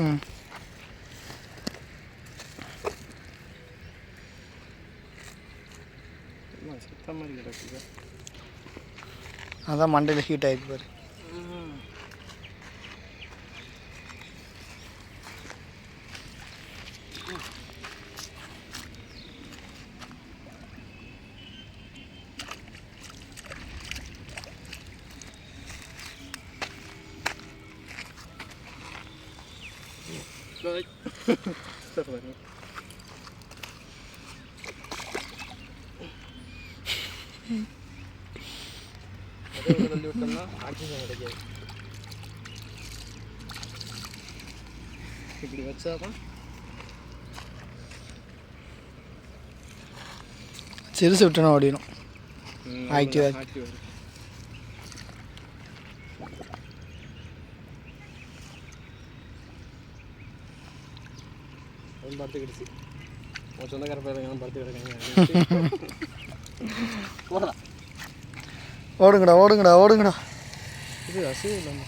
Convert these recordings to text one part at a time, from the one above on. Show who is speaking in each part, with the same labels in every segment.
Speaker 1: ம்
Speaker 2: சுத்த மாதிரி கிடக்குது.
Speaker 1: அதான் மண்டையில் ஹீட் ஆகிருக்கு பாரு.
Speaker 2: அதே தள்ளி விட்டோம்னா ஆக்சிஜன் கிடைக்காது. இப்படி வச்சாதான்
Speaker 1: சிறுசு விட்டோன்னா ஓடிடும். ஆக்டிவ்
Speaker 2: ஆக்டிவ் அதுவும் படுத்துக்கிடுச்சு. உன் சொந்தக்கார பேர் படுத்து கிடக்காங்க.
Speaker 1: ஓடுங்கடா ஓடுங்கடா ஓடுங்கடா.
Speaker 2: இது அசைவு இல்லாம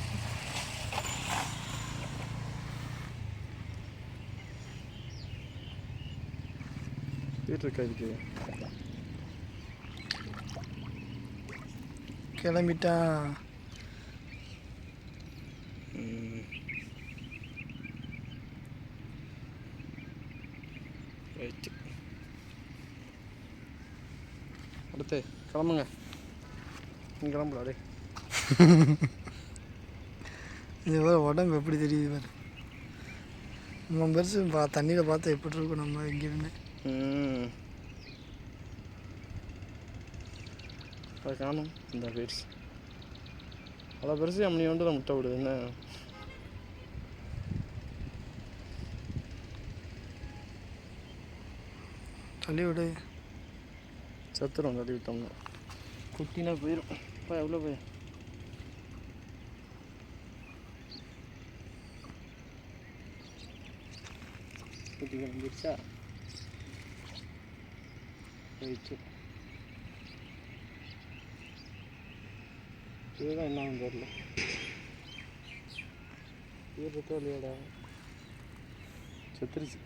Speaker 2: வீட்டில் இருக்கு.
Speaker 1: கிளம்பிட்டான்.
Speaker 2: ரைட்டு, அடுத்து கிளம்புங்க. நீங்கள் கிளம்புடா. டே
Speaker 1: இது வேறு உடம்பு எப்படி தெரியுது பாரு. நம்ம பெருசு தண்ணியில் பார்த்தா எப்படி இருக்கும் நம்ம எங்கேயுமே.
Speaker 2: அதை காணும் இந்த பெருசு. அவ்வளோ பெருசு அம்மனி வந்து தான் முட்டை விடுது. என்ன
Speaker 1: தள்ளி விடு.
Speaker 2: சத்துரும் தள்ளி விட்டோம்னா. குட்டினா போயிடும். இப்போ எவ்வளோ போய் குட்டி கிளம்பிடுச்சா? போயிடுச்சு. இதுதான் என்ன தெரியல. இருக்கோ இல்லையாடா, செத்துருச்சு.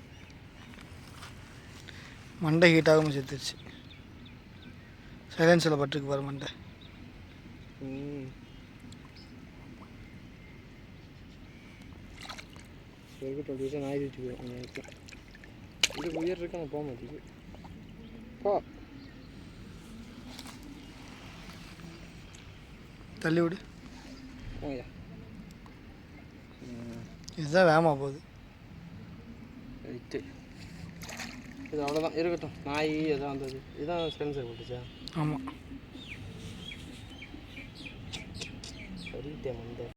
Speaker 1: மண்டை ஹீட் ஆகாமல் செத்துருச்சு. சைலன்ஸில் பட்டுருக்கு பாரு மண்டை.
Speaker 2: இருக்கட்டும், நாயிட்டு போயிடும். இது உயிர் இருக்கு, நான் போக மாட்டேங்குது. போ,
Speaker 1: தள்ளி விடு.
Speaker 2: போயா.
Speaker 1: இதுதான் வேகமாக போகுது.
Speaker 2: ரைட்டு, இது அவ்வளோதான். இருக்கட்டும், நாய் எதாவது வந்தது. இதுதான் ஸ்பென்சர் போட்டுச்சா?
Speaker 1: ஆமாம்.
Speaker 2: சரிட்டே மண்டை.